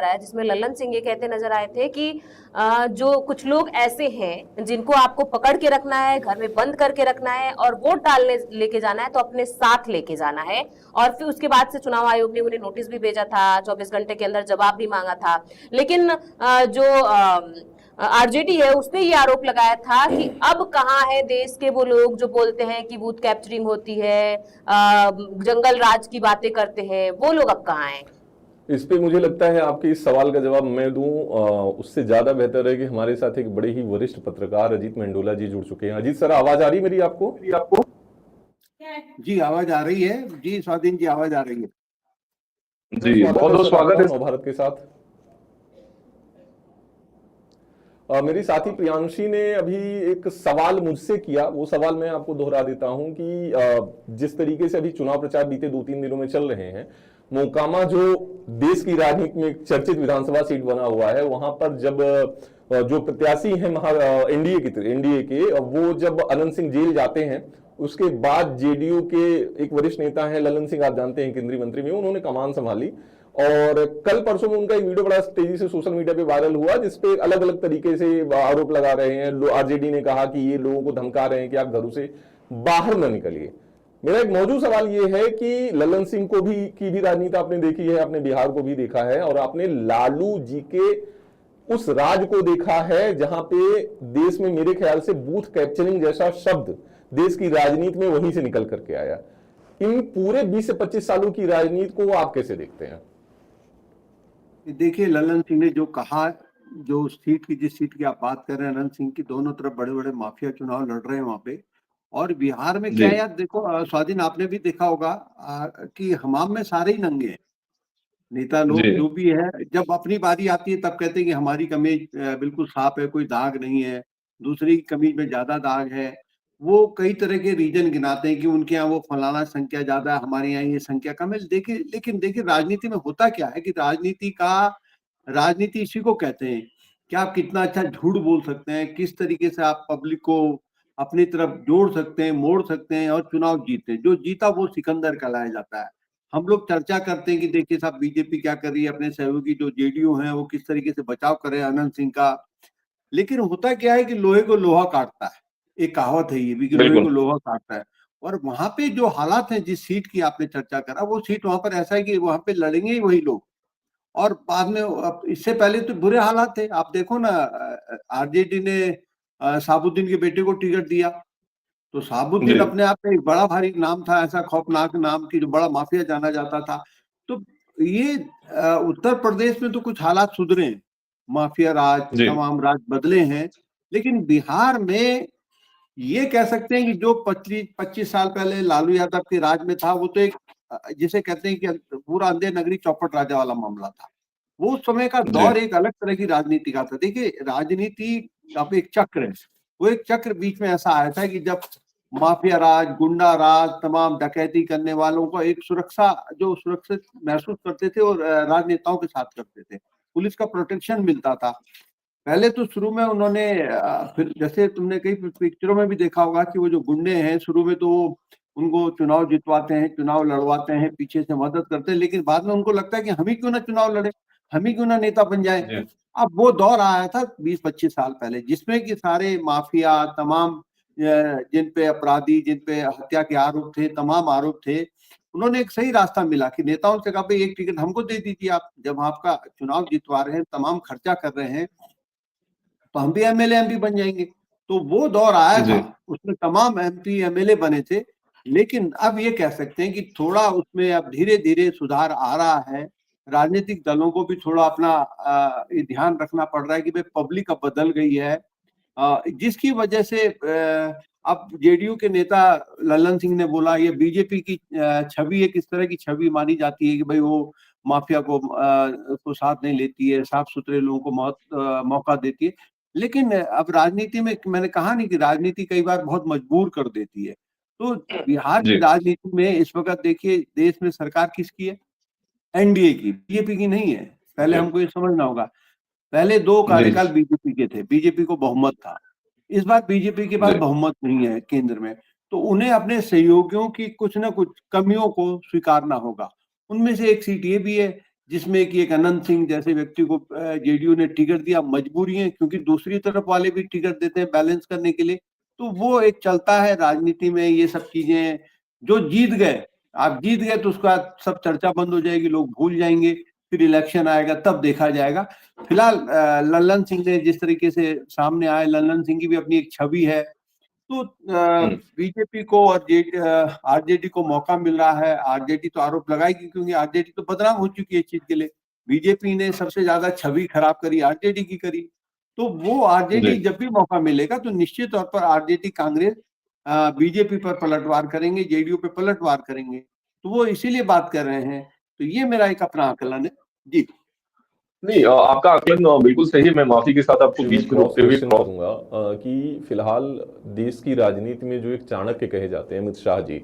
रहा है, जिसमें लल्लन सिंह ये कहते नजर आए थे कि जो कुछ लोग ऐसे हैं जिनको आपको पकड़ के रखना है, घर में बंद करके रखना है और वोट डालने लेके जाना है तो अपने साथ लेके जाना है। और फिर उसके बाद से चुनाव आयोग ने उन्हें नोटिस भी भेजा था, 24 घंटे के अंदर जवाब भी मांगा था। लेकिन जो आरजेडी है उसने ये आरोप लगाया था कि अब कहाँ है देश के वो लोग जो बोलते हैं कि बूथ कैप्चरिंग होती है, जंगल राज की बातें करते हैं, वो लोग अब कहाँ हैं? इस पे मुझे लगता है आपके इस सवाल का जवाब मैं दूं, उससे ज्यादा बेहतर है कि हमारे साथ एक बड़े ही वरिष्ठ पत्रकार अजीत मेंडोला जी जुड़ चुके हैं। अजीत सर, आवाज आ रही मेरी आपको? जी आवाज आ रही है जी, स्वाधीन जी आवाज आ रही है जी, बहुत बहुत स्वागत है नवभारत के साथ। मेरी साथी प्रियांशी ने अभी एक सवाल मुझसे किया, वो सवाल मैं आपको दोहरा देता हूं कि जिस तरीके से अभी चुनाव प्रचार बीते 2-3 दिनों में चल रहे हैं, मोकामा जो देश की राजनीति में एक चर्चित विधानसभा सीट बना हुआ है, वहां पर जब जो प्रत्याशी हैं एनडीए के वो जब अनंत सिंह जेल जाते हैं, उसके बाद जेडीयू के एक वरिष्ठ नेता हैं ललन सिंह, आप जानते हैं केंद्रीय मंत्री में, उन्होंने कमान संभाली। और कल परसों में उनका एक वीडियो बड़ा तेजी से सोशल मीडिया पे वायरल हुआ, जिसपे अलग अलग तरीके से आरोप लगा रहे हैं। आरजेडी ने कहा कि ये लोगों को धमका रहे हैं कि आप घरों से बाहर न निकलिए। मेरा एक मौजूद सवाल ये है कि ललन सिंह को भी की भी राजनीति आपने देखी है, आपने बिहार को भी देखा है, और आपने लालू जी के उस राज को देखा है जहां पे देश में मेरे ख्याल से बूथ कैप्चरिंग जैसा शब्द देश की राजनीति में वहीं से निकल करके आया। इन पूरे 20 से 25 सालों की राजनीति को आप कैसे देखते हैं? देखिए, ललन सिंह ने जो कहा, जो सीट की, जिस सीट की आप बात कर रहे हैं, अनंत सिंह की, दोनों तरफ बड़े बड़े माफिया चुनाव लड़ रहे हैं वहां पे। और बिहार में क्या यार, देखो स्वाधीन, आपने भी देखा होगा कि हमाम में सारे ही नंगे हैं। नेता लोग जो भी है, जब अपनी बारी आती है तब कहते हैं कि हमारी कमीज बिल्कुल साफ है, कोई दाग नहीं है, दूसरी की कमीज में ज्यादा दाग है। वो कई तरह के रीजन गिनाते हैं कि उनके यहाँ वो फलाना संख्या ज्यादा है, हमारे यहाँ ये संख्या कम है। देखिए, लेकिन देखिए राजनीति में होता क्या है कि राजनीति इसी को कहते हैं कि आप कितना अच्छा झूठ बोल सकते हैं, किस तरीके से आप पब्लिक को अपनी तरफ जोड़ सकते हैं, मोड़ सकते हैं और चुनाव जीतते हैं। जो जीता वो सिकंदर कहलाया जाता है। हम लोग चर्चा करते हैं कि देखिए साहब बीजेपी क्या कर रही है, अपने सहयोगी जो जेडीयू हैं वो किस तरीके से बचाव कर रहे हैं अनंत सिंह का। लेकिन होता क्या है कि लोहे को लोहा काटता है, एक कहावत है ये भी कि लोहे को लोहा काटता है। और वहां पे जो हालात हैं, जिस सीट की आपने चर्चा करा, वो सीट वहां पर ऐसा है कि वहां पे लड़ेंगे ही वही लोग। और बाद में इससे पहले तो बुरे हालात थे, आप देखो ना, आरजेडी ने साबुद्दीन के बेटे को टिकट दिया, तो साबुद्दीन अपने आप में एक बड़ा भारी नाम था, ऐसा खौफनाक नाम की जो बड़ा माफिया जाना जाता था। तो ये उत्तर प्रदेश में तो कुछ हालात सुधरे हैं, माफिया राज, तमाम राज बदले हैं। लेकिन बिहार में ये कह सकते हैं कि जो 25 साल पहले लालू यादव के राज में था, वो तो एक जिसे कहते हैं कि पूरा अंधे नगरी चौपट राजा वाला मामला था। वो उस समय का दौर एक अलग तरह की राजनीति का था। देखिए, राजनीति का एक चक्र है, वो एक चक्र बीच में ऐसा आया था कि जब माफिया राज, गुंडा राज, तमाम डकैती करने वालों को एक सुरक्षित महसूस करते थे और राजनेताओं के साथ करते थे, पुलिस का प्रोटेक्शन मिलता था। पहले तो शुरू में उन्होंने फिर जैसे तुमने कई पिक्चरों में भी देखा होगा कि वो जो गुंडे हैं, शुरू में तो उनको चुनाव जितवाते हैं, चुनाव लड़वाते हैं, पीछे से मदद करते हैं, लेकिन बाद में उनको लगता है कि हम ही क्यों ना चुनाव लड़े, हम ही क्यों ना नेता बन जाए। अब वो दौर आया था 20-25 साल पहले, जिसमें कि सारे माफिया, तमाम जिन पे अपराधी, जिन पे हत्या के आरोप थे, तमाम आरोप थे, उन्होंने एक सही रास्ता मिला कि नेताओं से कहा भाई एक टिकट हमको दे दीजिए, आप जब आपका चुनाव जितवा रहे हैं, तमाम खर्चा कर रहे हैं, तो हम भी एमएलए एमपी बन जाएंगे। तो वो दौर आया था, उसमें तमाम एमपी एमएलए बने थे। लेकिन अब ये कह सकते हैं कि थोड़ा उसमें अब धीरे धीरे सुधार आ रहा है। राजनीतिक दलों को भी थोड़ा अपना ध्यान रखना पड़ रहा है कि भाई पब्लिक अब बदल गई है, जिसकी वजह से अब जेडीयू के नेता ललन सिंह ने बोला, ये बीजेपी की छवि एक इस तरह की छवि मानी जाती है कि भाई वो माफिया को साथ नहीं लेती है, साफ सुथरे लोगों को मौका देती है। लेकिन अब राजनीति में मैंने कहा नहीं कि राजनीति कई बार बहुत मजबूर कर देती है। तो बिहार की राजनीति में इस वक्त देखिए, देश में सरकार किसकी है? एनडीए की, बीजेपी की नहीं है। पहले हमको ये समझना होगा, पहले 2 कार्यकाल बीजेपी के थे, बीजेपी को बहुमत था। इस बार बीजेपी के पास बहुमत नहीं है केंद्र में, तो उन्हें अपने सहयोगियों की कुछ ना कुछ कमियों को स्वीकारना होगा। उनमें से एक सीट ये भी है जिसमें कि एक अनंत सिंह जैसे व्यक्ति को जेडीयू ने टिकट दिया, मजबूरी है क्योंकि दूसरी तरफ वाले भी टिकट देते हैं बैलेंस करने के लिए। तो वो एक चलता है राजनीति में, ये सब चीजें। जो जीत गए, आप जीत गए तो उसका सब चर्चा बंद हो जाएगी, लोग भूल जाएंगे, फिर इलेक्शन आएगा तब देखा जाएगा। फिलहाल लल्लन सिंह ने जिस तरीके से सामने आए, लल्लन सिंह की भी अपनी एक छवि है, तो बीजेपी को और आरजेडी को मौका मिल रहा है। आरजेडी तो आरोप लगाएगी क्योंकि आरजेडी तो बदनाम हो चुकी है इस चीज के लिए। बीजेपी ने सबसे ज्यादा छवि खराब करी आरजेडी की करी, तो वो आरजेडी जब भी मौका मिलेगा तो निश्चित तौर पर आरजेडी कांग्रेस बीजेपी पर पलटवार करेंगे, जेडीयू पे पलटवार करेंगे, तो वो इसीलिए बात कर रहे हैं। तो ये मेरा एक अपना आकलन है जी। नहीं, आपका आकलन बिल्कुल सही है। मैं माफी के साथ आपको बीच में रोकते हुए कहूंगा कि फिलहाल देश की राजनीति में जो एक चाणक्य कहे जाते हैं अमित शाह जी,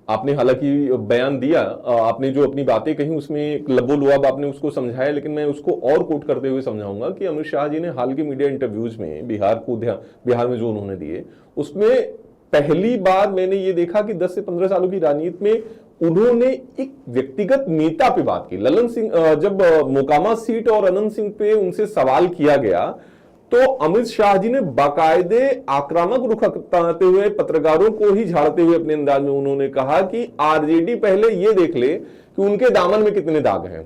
आपने हालांकि बयान दिया, आपने जो अपनी बातें कही उसमें एक लबो-लुआब आपने उसको समझाया, लेकिन मैं उसको और कोट करते हुए समझाऊंगा कि अमित शाह जी ने हाल के मीडिया इंटरव्यूज में बिहार में जो उन्होंने दिए, उसमें पहली बार मैंने ये देखा कि 10 से 15 सालों की राजनीति में उन्होंने एक व्यक्तिगत नेता पे बात की। लल्लन सिंह, जब मोकामा सीट और अनंत सिंह पे उनसे सवाल किया गया तो अमित शाह जी ने बाकायदे आक्रामक रुख अपनाते हुए पत्रकारों को ही झाड़ते हुए अपने अंदाज में उन्होंने कहा कि आरजेडी पहले ये देख ले कि उनके दामन में कितने दाग हैं।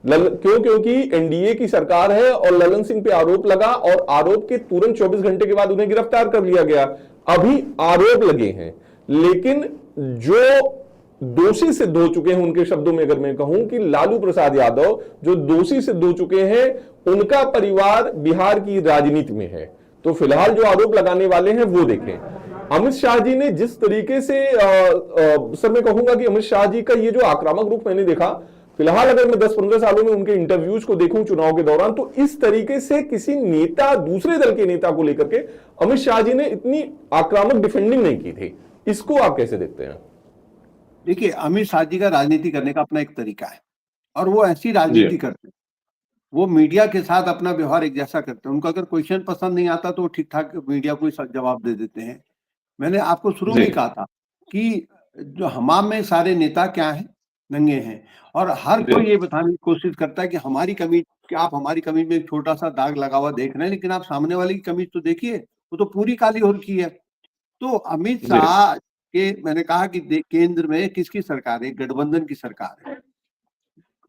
क्योंकि एनडीए की सरकार है और लल्लन सिंह पे आरोप लगा और आरोप के तुरंत 24 घंटे के बाद उन्हें गिरफ्तार कर लिया गया। अभी आरोप लगे हैं, लेकिन जो दोषी सिद्ध हो चुके हैं, उनके शब्दों में अगर मैं कहूं कि लालू प्रसाद यादव जो दोषी सिद्ध हो चुके हैं, उनका परिवार बिहार की राजनीति में है। तो फिलहाल जो आरोप लगाने वाले हैं वो देखें। अमित शाह जी ने जिस तरीके से सर मैं कहूंगा कि अमित शाह जी का ये जो आक्रामक रूप मैंने देखा, फिलहाल अगर मैं 10-15 सालों में उनके इंटरव्यूज को देखूं चुनाव के दौरान, तो इस तरीके से किसी नेता, दूसरे दल के नेता को लेकर के अमित शाह जी ने इतनी आक्रामक डिफेंडिंग नहीं की थी। इसको आप कैसे देखते हैं? देखिए, अमित शाह जी का राजनीति करने का अपना एक तरीका है और वो ऐसी राजनीति करते हैं। वो मीडिया के साथ अपना व्यवहार एक जैसा करते हैं। उनको अगर क्वेश्चन पसंद नहीं आता तो ठीक ठाक मीडिया को जवाब दे देते हैं। मैंने आपको शुरू में कहा था कि जो हमाम में सारे नेता क्या है, नंगे हैं, और हर कोई ये बताने की कोशिश करता है कि हमारी कमीज, कि आप हमारी कमीज में एक छोटा सा दाग लगा हुआ देख रहे हैं, लेकिन आप सामने वाले की कमीज तो देखिए, वो तो पूरी काली हो रखी है। तो अमित शाह के, मैंने कहा कि केंद्र में किसकी सरकार है? गठबंधन की सरकार है।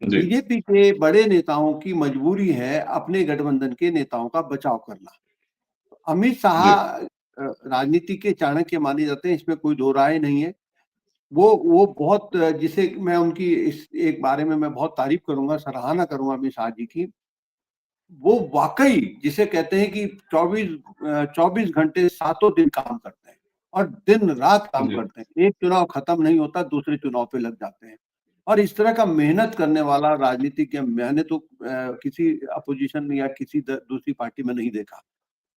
बीजेपी के बड़े नेताओं की मजबूरी है अपने गठबंधन के नेताओं का बचाव करना। अमित शाह राजनीति के चाणक्य माने जाते हैं, इसमें कोई दो राय नहीं है। वो बहुत, जिसे मैं उनकी इस एक बारे में मैं बहुत तारीफ करूंगा, सराहना करूंगा अमित शाह जी की। वो वाकई जिसे कहते हैं कि 24 घंटे 7 दिन काम करते हैं और दिन रात काम करते हैं। एक चुनाव खत्म नहीं होता, दूसरे चुनाव पे लग जाते हैं। और इस तरह का मेहनत करने वाला राजनीतिक, मैंने तो किसी अपोजिशन में या किसी दूसरी पार्टी में नहीं देखा।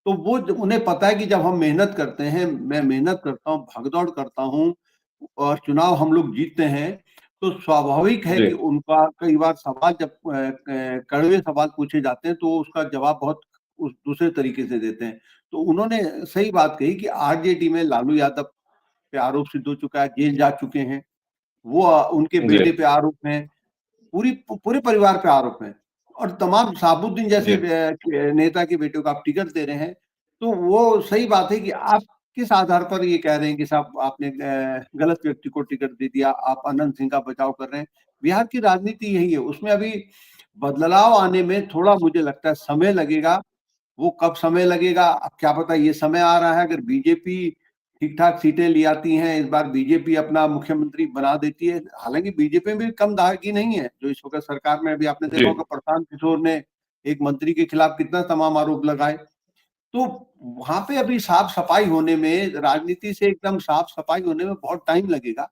तो वो उन्हें पता है कि जब हम मेहनत करते हैं, मैं मेहनत करता हूँ, भागदौड़ करता हूँ और चुनाव हम लोग जीतते हैं, तो स्वाभाविक है कि उनका कई बार सवाल, जब कड़वे सवाल पूछे जाते हैं तो उसका जवाब बहुत उस दूसरे तरीके से देते हैं। तो उन्होंने सही बात कही कि आरजेडी में लालू यादव पे आरोप सिद्ध हो चुका है, जेल जा चुके हैं, वो उनके बेटे पे आरोप है, पूरे परिवार पे आरोप है, और तमाम साबुद्दीन जैसे नेता के बेटे को आप टिकट दे रहे हैं। तो वो सही बात है कि आप किस आधार पर ये कह रहे हैं कि साहब आपने गलत व्यक्ति को टिकट दे दिया, आप अनंत सिंह का बचाव कर रहे हैं। बिहार की राजनीति यही है, उसमें अभी बदलाव आने में थोड़ा मुझे लगता है समय लगेगा। वो कब समय लगेगा अब क्या पता, ये समय आ रहा है। अगर बीजेपी ठीक ठाक सीटें ले आती हैं, इस बार बीजेपी अपना मुख्यमंत्री बना देती है, हालांकि बीजेपी में भी कम दागी नहीं है जो इस वक्त सरकार में। अभी आपने देखा होगा प्रशांत किशोर ने एक मंत्री के खिलाफ कितना तमाम आरोप लगाए। तो वहां पे अभी साफ सफाई होने में, राजनीति से एकदम साफ सफाई होने में बहुत टाइम लगेगा,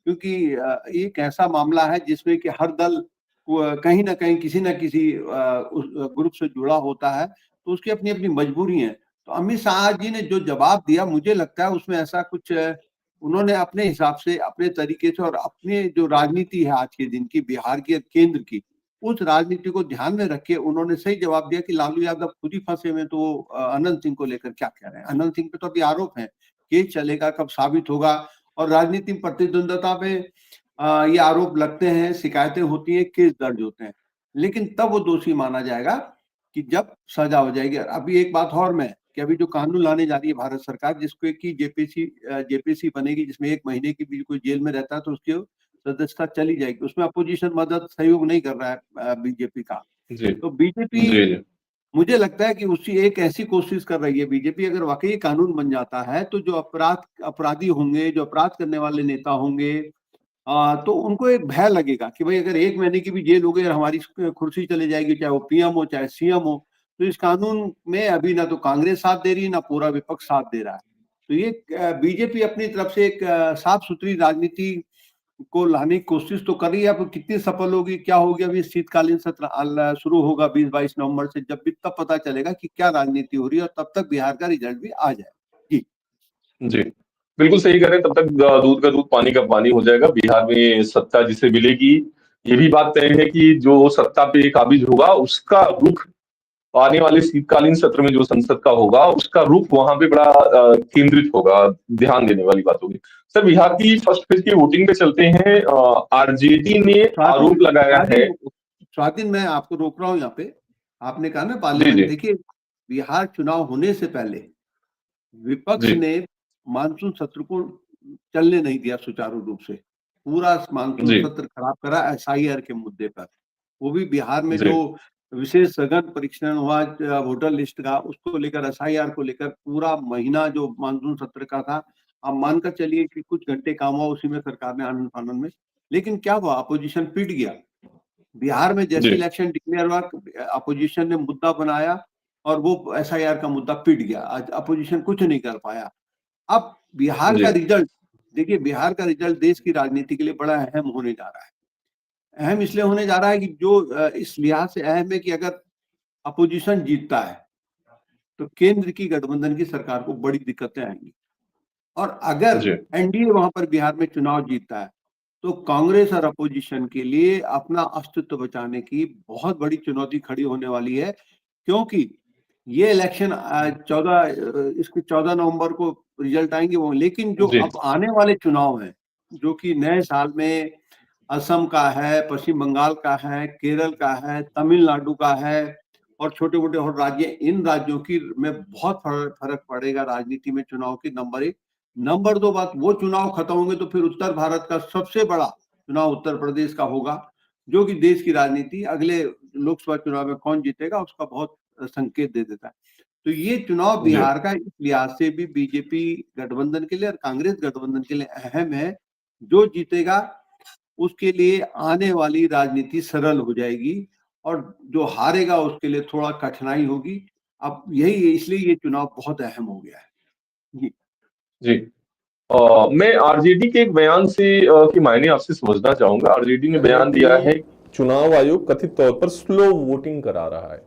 क्योंकि एक ऐसा मामला है जिसमें कि हर दल कहीं ना कहीं किसी न किसी उस ग्रुप से जुड़ा होता है, तो उसकी अपनी अपनी मजबूरी है। तो अमित शाह जी ने जो जवाब दिया, मुझे लगता है उसमें ऐसा कुछ उन्होंने अपने हिसाब से, अपने तरीके से, और अपने जो राजनीति है आज के दिन की, बिहार की केंद्र की, उस राजनीति को ध्यान में रख के उन्होंने सही जवाब दिया कि लालू यादव खुद ही फंसे में, तो अनंत सिंह को लेकर क्या कह रहे हैं? अनंत सिंह पे तो अभी आरोप है, केस चलेगा, कब साबित होगा। और राजनीति प्रतिद्वंदता पे ये आरोप लगते हैं, शिकायतें होती हैं, केस दर्ज होते हैं। लेकिन तब वो दोषी माना जाएगा कि जब सजा हो जाएगी। अभी एक बात और मैं कि अभी जो कानून लाने जा रही है भारत सरकार, जिसको कि जेपीसी बनेगी, जिसमें 1 महीने की भी कोई जेल में रहता है तो उसकी सदस्यता चली जाएगी, उसमें अपोजिशन मदद सहयोग नहीं कर रहा है बीजेपी का। जी तो बीजेपी, जी जी मुझे लगता है कि उसी एक ऐसी कोशिश कर रही है बीजेपी, अगर वाकई कानून बन जाता है तो जो अपराधी होंगे, जो अपराध करने वाले नेता होंगे, तो उनको एक भय लगेगा कि भाई अगर 1 महीने की भी जेल हो गई और हमारी कुर्सी चली जाएगी, चाहे वो पीएम हो चाहे सीएम हो, तो इस कानून में अभी ना तो कांग्रेस साथ दे रही, ना पूरा विपक्ष साथ दे रहा है। तो ये बीजेपी अपनी तरफ से एक साफ सुथरी राजनीति को लाने की कोशिश तो कर रही है। अब कितनी सफल होगी, क्या होगी, अभी शीतकालीन सत्र शुरू होगा 20-22 नवंबर से, जब भी तब पता चलेगा कि क्या राजनीति हो रही है, और तब तक बिहार का रिजल्ट भी आ जाए। जी जी बिल्कुल सही कह रहे हैं। तब तक दूध का दूध पानी का पानी हो जाएगा। बिहार में सत्ता जिसे मिलेगी, ये भी बात तय है कि जो सत्ता पे काबिज होगा उसका रुख आने वाले शीतकालीन सत्र में जो संसद का होगा उसका रुख वहां पे बड़ा केंद्रित होगा, ध्यान देने वाली बात होगी। सर, बिहार की फर्स्ट फेज की वोटिंग पे चलते हैं। आरजेडी ने स्वाधीन आरोप लगाया है। स्वाधीन स्वाधीन मैं आपको रोक रहा हूँ यहाँ पे। आपने कहा ना जी पार्लियामेंट, जी देखिए बिहार चुनाव होने से पहले विपक्ष जी ने मानसून सत्र को चलने नहीं दिया सुचारू रूप से, पूरा मानसून जी सत्र खराब करा एसआईआर के मुद्दे पर। वो भी बिहार में जी जो विशेष सघन परीक्षण हुआ वोटर लिस्ट का, उसको लेकर एसआईआर को लेकर पूरा महीना जो मानसून सत्र का था, आप मानकर चलिए कि कुछ घंटे काम हुआ उसी में सरकार ने आनंद फानंद में। लेकिन क्या हुआ, अपोजिशन पिट गया। बिहार में जैसे जी इलेक्शन डिक्लेयर हुआ, अपोजिशन ने मुद्दा बनाया और वो एसआईआर का मुद्दा पिट गया। आज अपोजिशन कुछ नहीं कर पाया। अब बिहार जी का रिजल्ट देखिए, बिहार का रिजल्ट देश की राजनीति के लिए बड़ा अहम होने जा रहा है। अहम इसलिए होने जा रहा है कि जो इस लिहाज से अहम है कि अगर अपोजिशन जीतता है तो केंद्र की गठबंधन की सरकार को बड़ी दिक्कतें आएंगी, और अगर जी एनडीए वहां पर बिहार में चुनाव जीतता है तो कांग्रेस और अपोजिशन के लिए अपना अस्तित्व बचाने की बहुत बड़ी चुनौती खड़ी होने वाली है। क्योंकि ये इलेक्शन 14 नवंबर को रिजल्ट आएंगे वो, लेकिन जो जी अब आने वाले चुनाव हैं, जो कि नए साल में असम का है, पश्चिम बंगाल का है, केरल का है, तमिलनाडु का है, और छोटे मोटे और राज्य, इन राज्यों की में बहुत फर्क पड़ेगा राजनीति में चुनाव की। नंबर 1। नंबर 2 बात, वो चुनाव खत्म होंगे तो फिर उत्तर भारत का सबसे बड़ा चुनाव उत्तर प्रदेश का होगा, जो कि देश की राजनीति अगले लोकसभा चुनाव में कौन जीतेगा उसका बहुत संकेत दे देता है। तो ये चुनाव जी बिहार का इस लिहाज से भी बीजेपी गठबंधन के लिए और कांग्रेस गठबंधन के लिए अहम है। जो जीतेगा उसके लिए आने वाली राजनीति सरल हो जाएगी, और जो हारेगा उसके लिए थोड़ा कठिनाई होगी। अब यही इसलिए ये चुनाव बहुत अहम हो गया है। जी जी मैं आरजेडी के एक बयान से के मायने आपसे समझना चाहूंगा। आरजेडी ने है बयान दिया कि है। चुनाव आयोग कथित तौर पर स्लो वोटिंग करा रहा है।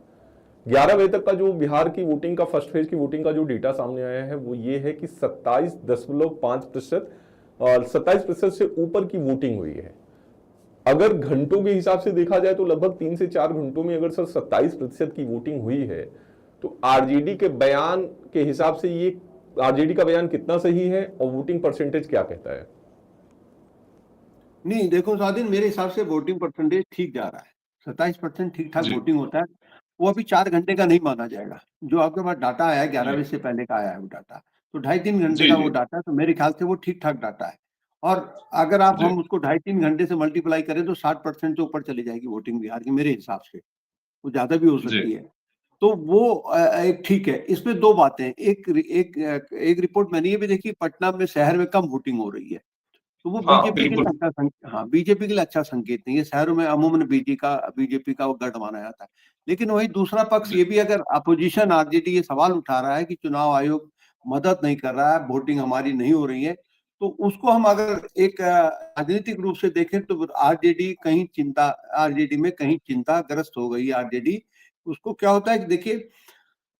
11 बजे तक का जो बिहार की वोटिंग का फर्स्ट फेज की वोटिंग का जो डेटा सामने आया है वो ये है कि 27.5% और 27% से ऊपर की वोटिंग हुई है। अगर घंटों के हिसाब से देखा जाए तो लगभग 3 से 4 घंटों में अगर सर 27% की वोटिंग हुई है तो आरजेडी के बयान के हिसाब से ये आरजेडी का बयान कितना सही है और वोटिंग परसेंटेज क्या कहता है? नहीं, देखो स्वाधीन, मेरे हिसाब से वोटिंग परसेंटेज ठीक जा रहा है। 27% ठीक ठाक जी वोटिंग होता है। वो अभी 4 घंटे का नहीं माना जाएगा। जो आपके पास डाटा आया है 11 जी बजे से पहले का आया है वो डाटा, तो 2.5-3 घंटे जी का वो जी डाटा है, तो मेरे ख्याल से वो ठीक ठाक डाटा है। और अगर आप जी हम उसको 2.5-3 घंटे से मल्टीप्लाई करें तो 60% से ऊपर चली जाएगी वोटिंग बिहार की, मेरे हिसाब से। वो ज्यादा भी हो जी सकती है। तो वो एक ठीक है। इसमें 2 बातें हैं। एक रिपोर्ट मैंने ये भी देखी, पटना में शहर में कम वोटिंग हो रही है। तो वो हाँ बीजेपी के लिए बिल्कुल। बीजेपी के लिए अच्छा संकेत नहीं है। शहरों में अमूमन बीजेपी का वो गढ़ माना जाता है। लेकिन वही दूसरा पक्ष जी ये भी, अगर अपोजिशन आरजेडी ये सवाल उठा रहा है कि चुनाव आयोग मदद नहीं कर रहा है, वोटिंग हमारी नहीं हो रही है, तो उसको हम अगर एक राजनीतिक रूप से देखें तो आरजेडी में कहीं चिंताग्रस्त हो गई आरजेडी। उसको क्या होता है कि देखिए,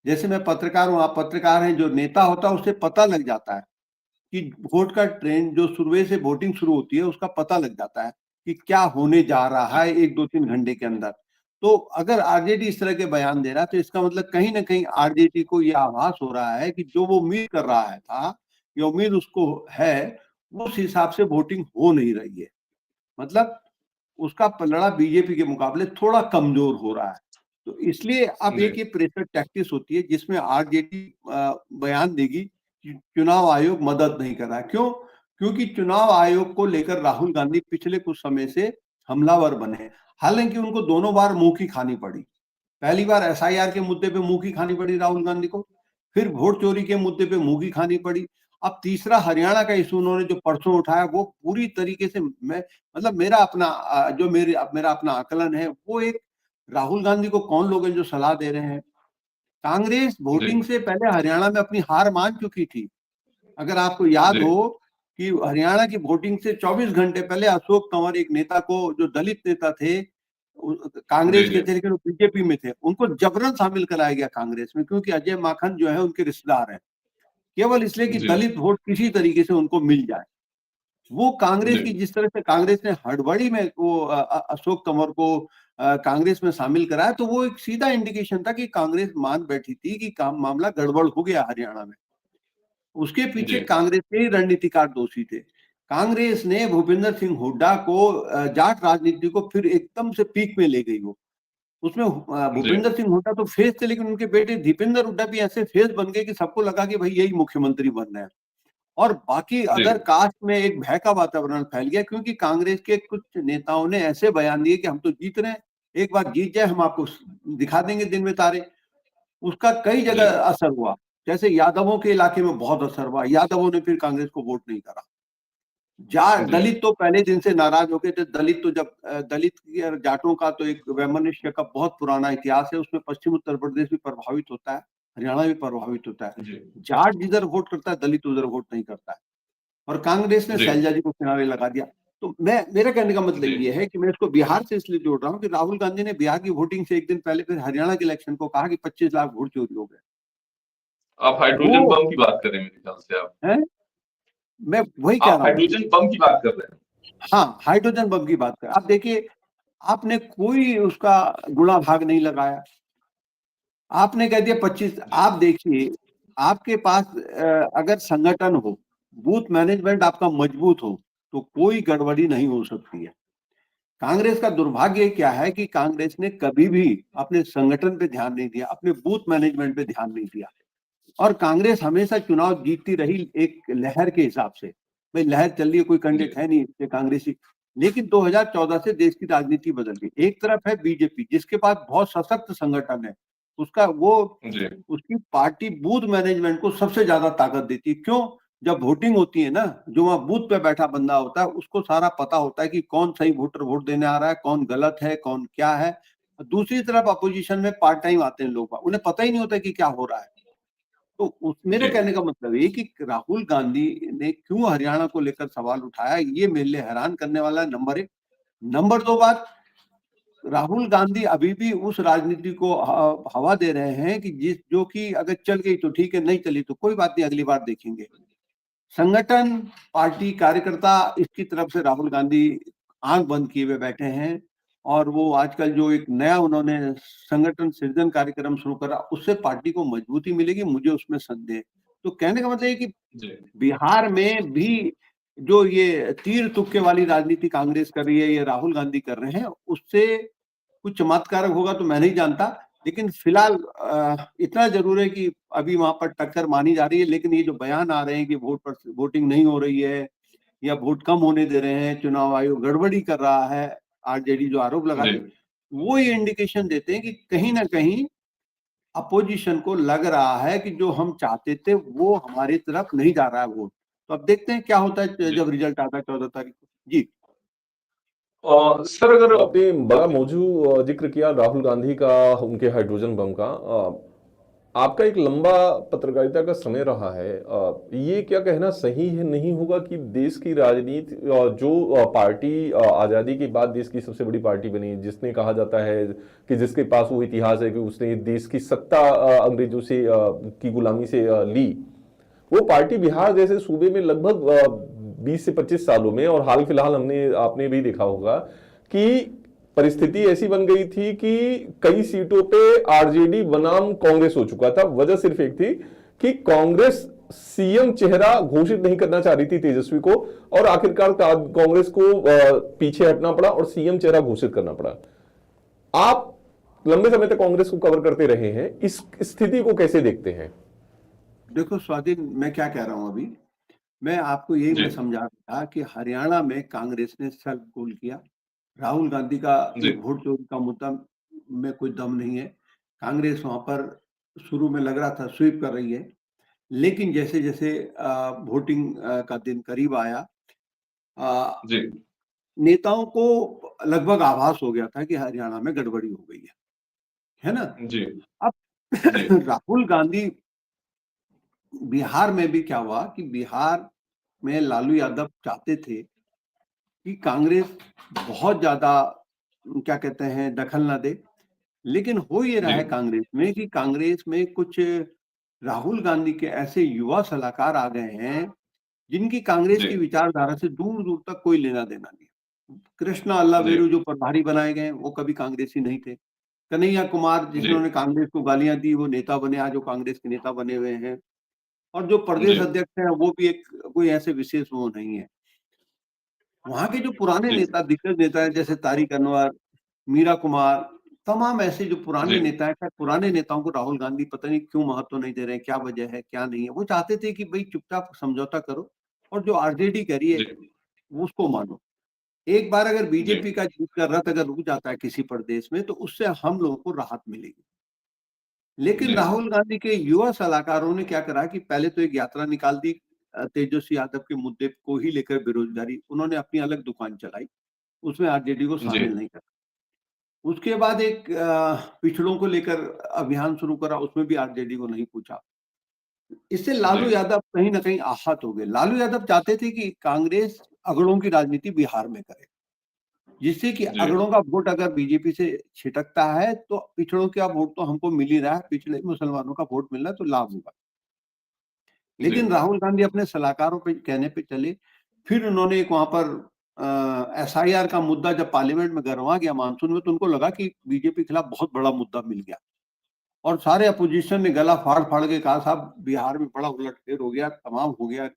जैसे मैं पत्रकार हूँ, आप पत्रकार हैं, जो नेता होता है उसे पता लग जाता है कि वोट का ट्रेंड, जो सुबह से वोटिंग शुरू होती है उसका पता लग जाता है कि क्या होने जा रहा जी है 1-2-3 घंटे के अंदर। तो अगर आरजेडी इस तरह के बयान दे रहा है तो इसका मतलब कहीं ना कहीं आरजेडी को यह आभास हो रहा है कि जो वो उम्मीद कर रहा है था, ये उम्मीद उसको है, उस हिसाब से वोटिंग हो नहीं रही है। मतलब उसका पलड़ा बीजेपी के मुकाबले थोड़ा कमजोर हो रहा है। तो इसलिए अब एक ये प्रेशर टैक्टिस होती है जिसमें आरजेडी बयान देगी कि चुनाव आयोग मदद नहीं कर रहा है। क्यों? क्योंकि चुनाव आयोग को लेकर राहुल गांधी पिछले कुछ समय से हमलावर बने। हालांकि उनको दोनों बार मुंह की खानी पड़ी। पहली बार एसआईआर के मुद्दे पे मुंह की खानी पड़ी राहुल गांधी को, फिर वोट चोरी के मुद्दे पे मुंह की खानी पड़ी। अब तीसरा हरियाणा का इशू उन्होंने जो परसों उठाया वो पूरी तरीके से मैं मतलब मेरा अपना जो मेरा अपना आकलन है वो एक राहुल गांधी को कौन लोग हैं जो सलाह दे रहे हैं। कांग्रेस वोटिंग से पहले हरियाणा में अपनी हार मान चुकी थी। अगर आपको याद हो कि हरियाणा की वोटिंग से 24 घंटे पहले अशोक तंवर एक नेता को जो दलित नेता थे कांग्रेस के थे लेकिन वो बीजेपी में थे, उनको जबरन शामिल कराया गया कांग्रेस में क्योंकि अजय माखन जो है उनके रिश्तेदार हैं, केवल इसलिए कि दलित वोट किसी तरीके से उनको मिल जाए। वो कांग्रेस की जिस तरह से कांग्रेस ने हड़बड़ी में वो अशोक तंवर को कांग्रेस में शामिल कराया तो वो एक सीधा इंडिकेशन था कि कांग्रेस मान बैठी थी कि काम मामला गड़बड़ हो गया हरियाणा में। उसके पीछे कांग्रेस के ही रणनीतिकार दोषी थे। कांग्रेस ने भूपेंद्र सिंह हुड्डा को जाट राजनीति को फिर एकदम से पीक में ले गई। वो उसमें भूपेंद्र सिंह हुड्डा तो फेस थे लेकिन उनके बेटे दीपेंद्र हुड्डा भी ऐसे फेस बन गए कि सबको लगा कि भाई यही मुख्यमंत्री बन रहे हैं। और बाकी अदर कास्ट में एक भय का वातावरण फैल गया क्योंकि कांग्रेस के कुछ नेताओं ने ऐसे बयान दिए कि हम तो जीत रहे हैं, एक बार जीत जाए हम आपको दिखा देंगे दिन में तारे। उसका कई जगह असर हुआ, जैसे यादवों के इलाके में बहुत असर हुआ, यादवों ने फिर कांग्रेस को वोट नहीं करा। दलित तो पहले दिन से नाराज हो गए थे। दलित तो जब दलित जाटों का तो एक वैमनस्य का बहुत पुराना इतिहास है, उसमें पश्चिम उत्तर प्रदेश भी प्रभावित होता है, हरियाणा भी प्रभावित होता है। जाट जिधर वोट करता है दलित उधर वोट नहीं करता है और कांग्रेस ने शैलजा जी को किनारे लगा दिया। तो मेरा कहने का मतलब ये है कि मैं इसको बिहार से इसलिए जोड़ रहा हूँ कि राहुल गांधी ने बिहार की वोटिंग से एक दिन पहले फिर हरियाणा के इलेक्शन को कहा कि 25 लाख वोट चोरी हो गए। आप हाइड्रोजन बम की बात कर रहे हैं मेरे ख्याल से। आप हैं? मैं वही कह रहा हूँ, हाइड्रोजन बम की बात कर रहे हैं। हाँ, हाइड्रोजन बम की बात कर। आप देखिए, आपने कोई उसका गुणा भाग नहीं लगाया, आपने कह दिया 25। आप देखिए, आपके पास अगर संगठन हो, बूथ मैनेजमेंट आपका मजबूत हो तो कोई गड़बड़ी नहीं हो सकती है। कांग्रेस का दुर्भाग्य क्या है कि कांग्रेस ने कभी भी अपने संगठन पे ध्यान नहीं दिया, अपने बूथ मैनेजमेंट पे ध्यान नहीं दिया और कांग्रेस हमेशा चुनाव जीतती रही एक लहर के हिसाब से। भाई लहर चल रही है, कोई कैंडिडेट है नहीं कांग्रेसी, लेकिन 2014 से देश की राजनीति बदल गई। एक तरफ है बीजेपी जिसके पास बहुत सशक्त संगठन है, उसका वो उसकी पार्टी बूथ मैनेजमेंट को सबसे ज्यादा ताकत देती है। क्यों? जब वोटिंग होती है ना, जो वहां बूथ पे बैठा बंदा होता है उसको सारा पता होता है कि कौन सही वोटर वोट देने आ रहा है, कौन गलत है, कौन क्या है। दूसरी तरफ अपोजिशन में पार्ट टाइम आते हैं लोग, उन्हें पता ही नहीं होता कि क्या हो रहा है। तो मेरे कहने का मतलब ये कि राहुल गांधी ने क्यों हरियाणा को लेकर सवाल उठाया, ये मेरे लिए हैरान करने वाला है, नंबर 1। नंबर 2 बात, राहुल गांधी अभी भी उस राजनीति को हवा दे रहे हैं कि जो कि अगर चल गई तो ठीक है, नहीं चली तो कोई बात नहीं, अगली बार देखेंगे। संगठन, पार्टी, कार्यकर्ता, इसकी तरफ से राहुल गांधी आंख बंद किए हुए बैठे हैं और वो आजकल जो एक नया उन्होंने संगठन सृजन कार्यक्रम शुरू करा उससे पार्टी को मजबूती मिलेगी, मुझे उसमें संदेह। तो कहने का मतलब है कि बिहार में भी जो ये तीर तुक्के वाली राजनीति कांग्रेस कर रही है, ये राहुल गांधी कर रहे हैं, उससे कुछ चमत्कार होगा तो मैं नहीं जानता, लेकिन फिलहाल इतना जरूर है कि अभी वहां पर टक्कर मानी जा रही है। लेकिन ये जो बयान आ रहे हैं कि वोटिंग नहीं हो रही है या वोट कम होने दे रहे हैं, चुनाव आयोग गड़बड़ी कर रहा है, आरजेडी जो आरोप लगा रही है, वो ये इंडिकेशन देते हैं कि कहीं ना कहीं अपोजिशन को लग रहा है कि जो हम चाहते थे वो हमारी तरफ नहीं जा रहा है वोट। तो अब देखते हैं क्या होता है जब रिजल्ट आता है 14 तारीख को। जी सर, अगर आपने बड़ा मौजू जिक्र किया राहुल गांधी का, उनके हाइड्रोजन बम का, आपका एक लंबा पत्रकारिता का समय रहा है, ये क्या कहना सही है नहीं होगा कि देश की राजनीति, जो पार्टी आजादी के बाद देश की सबसे बड़ी पार्टी बनी, जिसने कहा जाता है कि जिसके पास वो इतिहास है कि उसने देश की सत्ता अंग्रेजों से की गुलामी से ली, वो पार्टी बिहार जैसे सूबे में लगभग 20 से 25 सालों में, और हाल फिलहाल आपने भी देखा होगा कि परिस्थिति ऐसी बन गई थी कि कई सीटों पे आरजेडी बनाम कांग्रेस हो चुका था। वजह सिर्फ एक थी कि कांग्रेस सीएम चेहरा घोषित नहीं करना चाह रही थी तेजस्वी को, और आखिरकार कांग्रेस को पीछे हटना पड़ा और सीएम चेहरा घोषित करना पड़ा। आप लंबे समय तक कांग्रेस को कवर करते रहे हैं, इस स्थिति को कैसे देखते हैं? देखो स्वाधीन, मैं क्या कह रहा हूं अभी, मैं आपको यही जी मैं समझा रहा था कि हरियाणा में कांग्रेस ने सेल्फ गोल किया। राहुल गांधी का जी ये वोट चोरी का मुद्दा में कोई दम नहीं है। कांग्रेस वहां पर शुरू में लग रहा था स्वीप कर रही है, लेकिन जैसे जैसे वोटिंग का दिन करीब आया, अ, जी नेताओं को लगभग आभास हो गया था कि हरियाणा में गड़बड़ी हो गई है ना। जी अब जी राहुल गांधी, बिहार में भी क्या हुआ कि बिहार में लालू यादव चाहते थे कि कांग्रेस बहुत ज्यादा क्या कहते हैं दखल ना दे, लेकिन हो ये रहा जी है कांग्रेस में कि कांग्रेस में कुछ राहुल गांधी के ऐसे युवा सलाहकार आ गए हैं जिनकी कांग्रेस जी की विचारधारा से दूर दूर तक कोई लेना देना नहीं। कृष्णा जी अल्लावेरू जो प्रभारी बनाए गए हैं वो कभी कांग्रेसी नहीं थे। कन्हैया कुमार जी जिन्होंने कांग्रेस को गालियां दी वो नेता बने, आज वो कांग्रेस के नेता बने हुए हैं। और जो जी प्रदेश अध्यक्ष हैं वो भी एक कोई ऐसे विशेष वो नहीं है। वहां के जो पुराने जी नेता, दिग्गज नेता हैं जैसे तारिक अनवर, मीरा कुमार, तमाम ऐसे जो पुराने जी नेता हैं, शायद पुराने नेताओं को राहुल गांधी पता नहीं क्यों महत्व नहीं दे रहे हैं, क्या वजह है क्या नहीं है। वो चाहते थे कि भाई चुपचाप समझौता करो और जो आरजेडी कह रही है जी वो उसको मानो। एक बार अगर जी बीजेपी का जीत का रथ अगर रुक जाता है किसी प्रदेश में तो उससे हम लोगों को राहत मिलेगी। लेकिन जी राहुल गांधी के युवा सलाहकारों ने क्या करा कि पहले तो एक यात्रा निकाल दी तेजस्वी यादव के मुद्दे को ही लेकर, बेरोजगारी, उन्होंने अपनी अलग दुकान चलाई, उसमें आरजेडी को जी शामिल नहीं करा। उसके बाद एक पिछड़ों को लेकर अभियान शुरू करा, उसमें भी आरजेडी को नहीं पूछा। इससे जी लालू यादव कहीं ना कहीं आहत हो गए। लालू यादव चाहते थे कि कांग्रेस अगड़ों की राजनीति बिहार में करे, जिससे कि जी अगड़ों का वोट अगर बीजेपी से छिटकता है तो पिछड़ों का वोट तो हमको मिल ही रहा है, पिछड़े मुसलमानों का वोट मिल रहा है तो लाभ होगा। जी लेकिन राहुल गांधी अपने सलाहकारों पे कहने पे चले। फिर उन्होंने एक वहां पर एसआईआर का मुद्दा जब पार्लियामेंट में गरमा गया मानसून में, तो उनको लगा कि बीजेपी के खिलाफ बहुत बड़ा मुद्दा मिल गया और सारे अपोजिशन ने गला फाड़ फाड़ के कहा साहब बिहार में बड़ा उलटफेर हो गया, तमाम हो गया।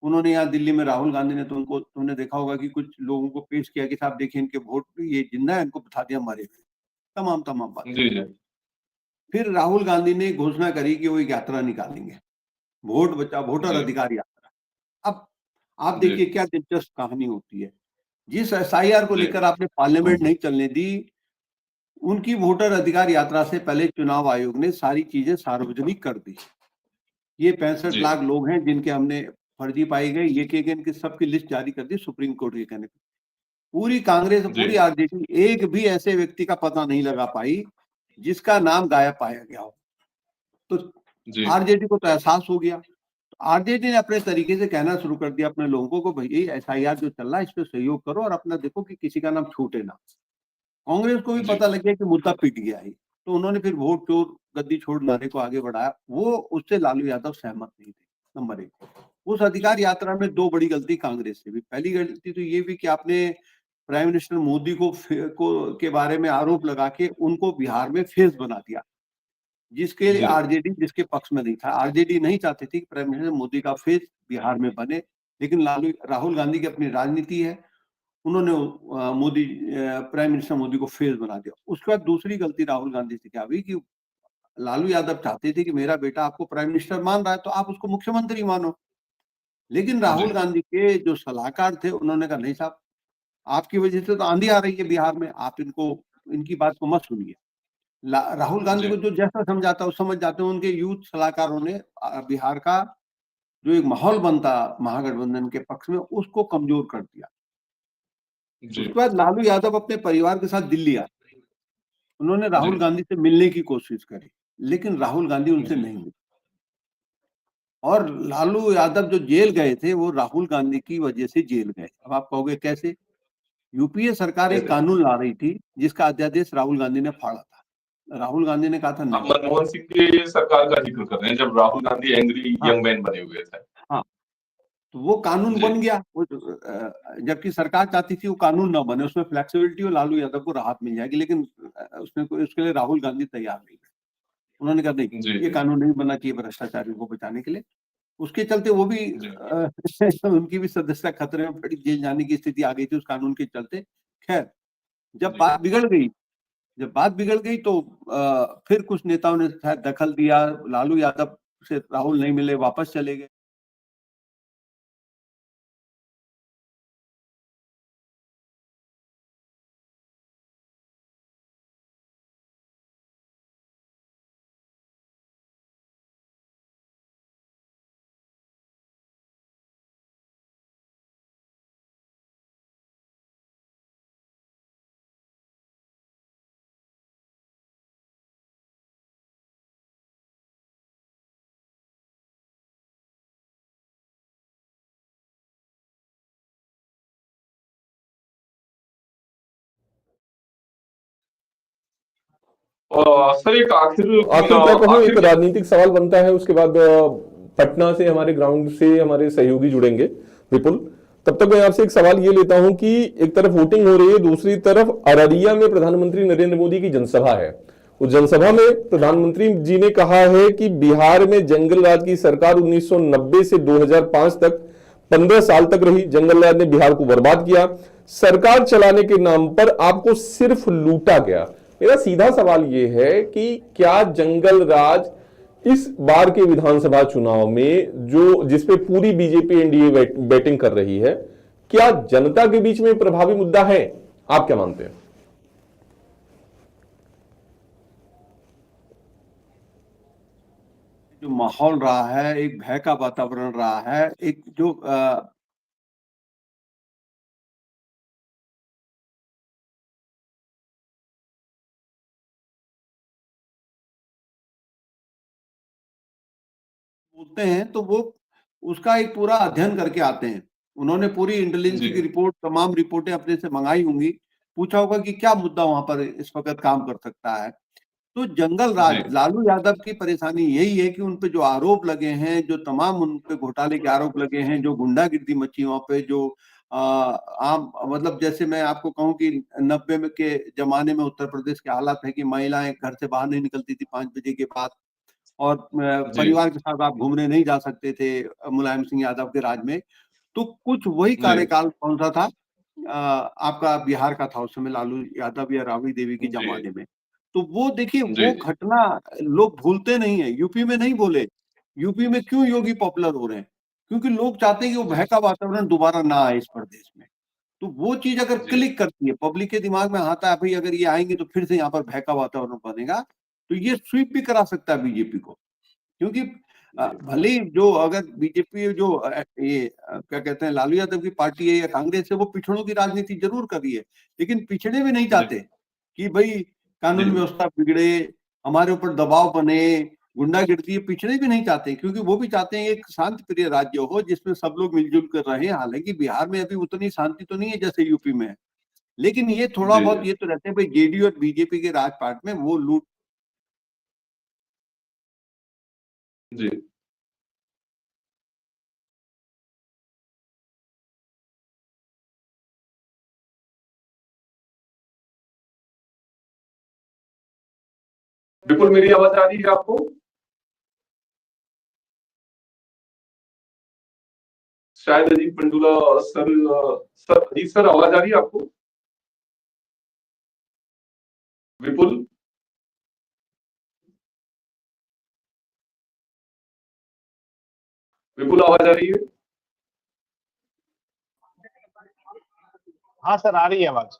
उन्होंने यहाँ दिल्ली में राहुल गांधी ने तो उनको, तुमने देखा होगा कि कुछ लोगों को पेश किया कि साहब देखिए इनके वोट ये जिंदा है, इनको बता दिया मारे हुए, तमाम तमाम बातें। जी जी फिर राहुल गांधी ने घोषणा करी कि वो एक यात्रा निकालेंगे, वोट बचा वोटर जी अधिकार यात्रा। अब आप जी देखिए क्या दिलचस्प कहानी होती है। जिस एसआईआर को जी लेकर आपने पार्लियामेंट नहीं चलने दी, उनकी वोटर अधिकार यात्रा से पहले चुनाव आयोग ने सारी चीजें सार्वजनिक कर दी। ये 65 जी लाख लोग हैं जिनके हमने फर्जी पाई गई, ये किए गए, इनकी सबकी लिस्ट जारी कर दी सुप्रीम कोर्ट के कहने पे। पूरी कांग्रेस जी पूरी आरजेडी एक भी ऐसे व्यक्ति का पता नहीं लगा पाई जिसका नाम गायब पाया गया हो। तो जी आरजेडी को तो एहसास हो गया। आरजेडी ने अपने तरीके से कहना शुरू कर दिया अपने लोगों को, भाई एसआईआर जो चल रहा है इस पे सहयोग करो और अपना देखो कि किसी का नाम छूटे ना। कांग्रेस को भी जी पता लग गया कि मुद्दा पिट गया है, तो उन्होंने फिर वोट चोर गद्दी छोड़ नारे को आगे बढ़ाया। वो उससे लालू यादव सहमत नहीं थे। नंबर एक, उस अधिकार यात्रा में दो बड़ी गलती कांग्रेस से भी। पहली गलती तो ये भी कि आपने प्राइम मिनिस्टर मोदी को के बारे में आरोप लगा के उनको बिहार में फेस बना दिया, जिसके जी आरजेडी जिसके पक्ष में नहीं था। आरजेडी नहीं चाहती थी कि प्राइम मिनिस्टर मोदी का फेस बिहार में बने, लेकिन राहुल गांधी की अपनी राजनीति है, उन्होंने प्राइम मिनिस्टर मोदी को फेस बना दिया। उसके बाद दूसरी गलती राहुल गांधी से क्या हुई कि लालू यादव चाहते थे कि मेरा बेटा आपको प्राइम मिनिस्टर मान रहा है तो आप उसको मुख्यमंत्री मानो। लेकिन जी राहुल गांधी के जो सलाहकार थे उन्होंने कहा नहीं साहब, आपकी वजह से तो आंधी आ रही है बिहार में, आप इनकी बात को मत सुनिए। राहुल गांधी जी को जो जैसा समझाता वो समझ जाते हैं। उनके यूथ सलाहकारों ने बिहार का जो एक माहौल बनता महागठबंधन के पक्ष में उसको कमजोर कर दिया। जी उसके बाद लालू यादव अपने परिवार के साथ दिल्ली आए, उन्होंने राहुल गांधी से मिलने की कोशिश करी, लेकिन राहुल गांधी उनसे जी नहीं मिले। और लालू यादव जो जेल गए थे वो राहुल गांधी की वजह से जेल गए। अब आप कहोगे कैसे? यूपीए सरकार एक कैसे? कानून ला रही थी जिसका अध्यादेश राहुल गांधी ने फाड़ा था। राहुल गांधी ने कहा था आप नहीं। मनमोहन सिंह के सरकार का जिक्र कर रहे हैं जब राहुल गांधी एंग्री हाँ यंग मैन बने हुए थे। हाँ, तो वो कानून जी बन गया। जबकि सरकार चाहती थी वो कानून ना बने, उसमें फ्लेक्सिबिलिटी और लालू यादव को राहत मिल जाएगी, लेकिन उसके लिए राहुल गांधी तैयार नहीं थे। उन्होंने कहा नहीं, जी ये जी कानून नहीं बनना चाहिए भ्रष्टाचारियों को बचाने के लिए। उसके चलते वो भी उनकी भी सदस्यता खतरे में पड़ी, जेल जाने की स्थिति आ गई थी उस कानून के चलते। खैर, जब बात बिगड़ गई तो फिर कुछ नेताओं ने शायद दखल दिया, लालू यादव से राहुल नहीं मिले, वापस चले गए। सर एक आखिर क्या कहूँ, एक आखिर राजनीतिक सवाल बनता है, उसके बाद पटना से हमारे ग्राउंड से हमारे सहयोगी जुड़ेंगे विपुल। तब तक मैं आपसे एक सवाल ये लेता हूं कि एक तरफ वोटिंग हो रही है, दूसरी तरफ अररिया में प्रधानमंत्री नरेंद्र मोदी की जनसभा है। उस जनसभा में प्रधानमंत्री जी ने कहा है कि बिहार में जंगल राज की सरकार 1990 से 2005 तक 15 साल तक रही, जंगल राज ने बिहार को बर्बाद किया, सरकार चलाने के नाम पर आपको सिर्फ लूटा गया। मेरा सीधा सवाल यह है कि क्या जंगल राज इस बार के विधानसभा चुनाव में जो जिसपे पूरी बीजेपी एनडीए बैटिंग कर रही है, क्या जनता के बीच में प्रभावी मुद्दा है? आप क्या मानते हैं? जो माहौल रहा है, एक भय का वातावरण रहा है, एक जो बोलते हैं तो वो उसका एक पूरा अध्ययन करके आते हैं। उन्होंने पूरी इंटेलिजेंस जी की रिपोर्ट, तमाम रिपोर्टें अपने से मंगाई होंगी, पूछा होगा कि क्या मुद्दा वहां पर इस वक्त काम कर सकता है। तो जंगल राज, जी लालू यादव की परेशानी यही है कि उन पे जो आरोप लगे हैं, जो तमाम उन पे घोटाले के आरोप लगे हैं, जो गुंडागिर्दी मची वहां पे, जो आम मतलब जैसे मैं आपको कहूं कि 90 में के जमाने में उत्तर प्रदेश के हालात है कि महिलाएं घर से बाहर नहीं निकलती थी 5 बजे के बाद, और जी परिवार के साथ आप घूमने नहीं जा सकते थे मुलायम सिंह यादव के राज में। तो कुछ वही जी कार्यकाल कौन सा था, आपका बिहार का था उस समय, लालू यादव या राबड़ी देवी के जी जमाने में। तो वो देखिए, जी वो घटना लोग भूलते नहीं है। यूपी में नहीं बोले, यूपी में क्यों योगी पॉपुलर हो रहे हैं? क्योंकि लोग चाहते हैं कि वो जी भय का वातावरण दोबारा ना आए इस प्रदेश में। तो वो चीज अगर जी क्लिक करती है, पब्लिक के दिमाग में आता है भाई अगर ये आएंगे तो फिर से यहाँ पर भय का वातावरण बनेगा, तो ये स्वीप भी करा सकता है बीजेपी को। क्योंकि भले ही जो अगर बीजेपी जो क्या कहते हैं, लालू यादव की पार्टी है या कांग्रेस है, वो पिछड़ों की राजनीति जरूर कर रही है, लेकिन पिछड़े भी नहीं जी चाहते कि भाई जी कानून व्यवस्था बिगड़े, हमारे ऊपर दबाव बने, गुंडागिर्दी, पिछड़े भी नहीं चाहते, क्योंकि वो भी चाहते हैं एक शांत प्रिय राज्य हो जिसमें सब लोग मिलजुल कर रहे। हालांकि बिहार में अभी उतनी शांति तो नहीं है जैसे यूपी में है, लेकिन ये थोड़ा जी बहुत ये तो रहते हैं भाई, जेडीयू और बीजेपी के राजपाट में वो लूट। जी बिल्कुल। मेरी आवाज आ रही है आपको? शायद Ajit Pandula sir, sir Ajit sir आवाज आ रही है आपको? विपुल, विपुल आवाज आ रही है? हाँ सर, आ रही है आवाज।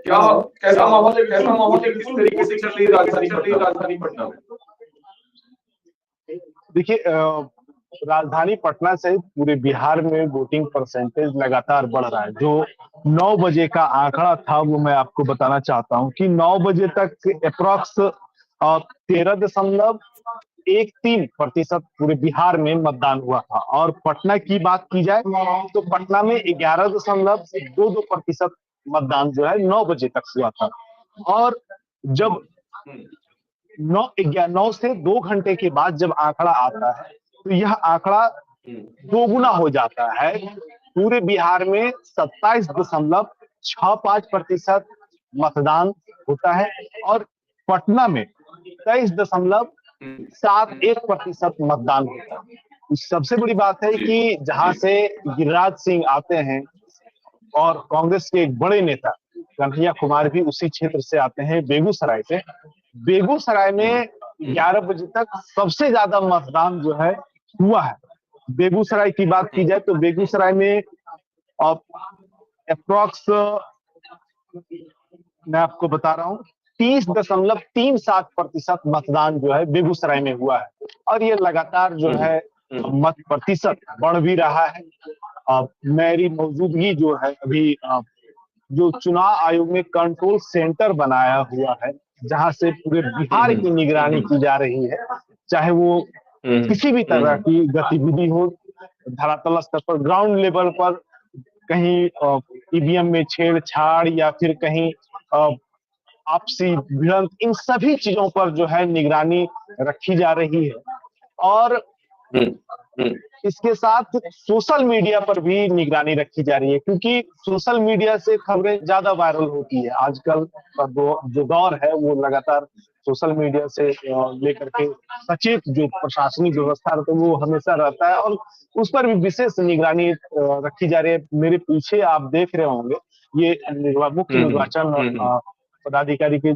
क्या कैसा माहौल है, कैसा माहौल है, किस तरीके से चल रही है राजधानी पटना में? देखिए, राजधानी पटना सहित पूरे बिहार में वोटिंग परसेंटेज लगातार बढ़ रहा है। जो 9 बजे का आंकड़ा था वो मैं आपको बताना चाहता हूं कि 9 बजे तक अप्रॉक्स 13.13% पूरे बिहार में मतदान हुआ था। और पटना की बात की जाए तो पटना में 11.22% मतदान जो है 9 बजे तक हुआ था। और जब 9 से 2 घंटे के बाद जब आंकड़ा आता है तो यह आंकड़ा दोगुना हो जाता है। पूरे बिहार में 27.65% मतदान होता है और पटना में 23.13% 7-1% मतदान होता है। सबसे बड़ी बात है कि जहां से गिरिराज सिंह आते हैं और कांग्रेस के एक बड़े नेता कन्हैया कुमार भी उसी क्षेत्र से आते हैं, बेगूसराय से। बेगूसराय में 11 बजे तक सबसे ज्यादा मतदान जो है हुआ है। बेगूसराय की बात की जाए तो बेगूसराय में अप्रॉक्स मैं आपको बता रहा हूँ 30.37% मतदान जो है बेगूसराय में हुआ है और ये लगातार जो है मत प्रतिशत बढ़ भी रहा है। मेरी मौजूदगी जो है अभी जो चुनाव आयोग ने कंट्रोल सेंटर बनाया हुआ है जहां से पूरे बिहार की निगरानी की जा रही है, चाहे वो किसी भी तरह की गतिविधि हो, धरातल स्तर पर ग्राउंड लेवल पर कहीं ईवीएम में छेड़छाड़ या फिर कहीं आपसी भिड़ंत, इन सभी चीजों पर जो है निगरानी रखी जा रही है। और इसके साथ सोशल मीडिया पर भी निगरानी रखी जा रही है क्योंकि सोशल मीडिया से खबरें ज्यादा वायरल होती है। आजकल का जो दौर है वो लगातार सोशल मीडिया से लेकर के सचेत जो प्रशासनिक व्यवस्था रहता है वो हमेशा रहता है और उस पर भी विशेष निगरानी रखी जा रही है। मेरे पीछे आप देख रहे होंगे ये मुख्य निर्वाचन पदाधिकारी के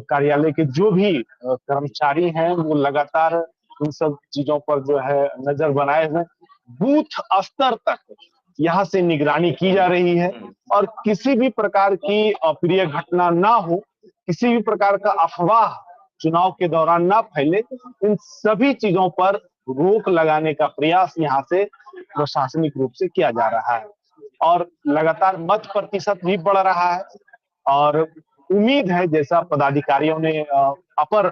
कार्यालय के जो भी कर्मचारी हैं वो लगातार इन सब चीजों पर जो है नजर बनाए हुए, बूथ स्तर तक यहाँ से निगरानी की जा रही है और किसी भी प्रकार की अप्रिय घटना ना हो, किसी भी प्रकार का अफवाह चुनाव के दौरान ना फैले, इन सभी चीजों पर रोक लगाने का प्रयास यहाँ से प्रशासनिक रूप से किया जा रहा है और लगातार मत प्रतिशत भी बढ़ रहा है। और उम्मीद है जैसा पदाधिकारियों ने अपर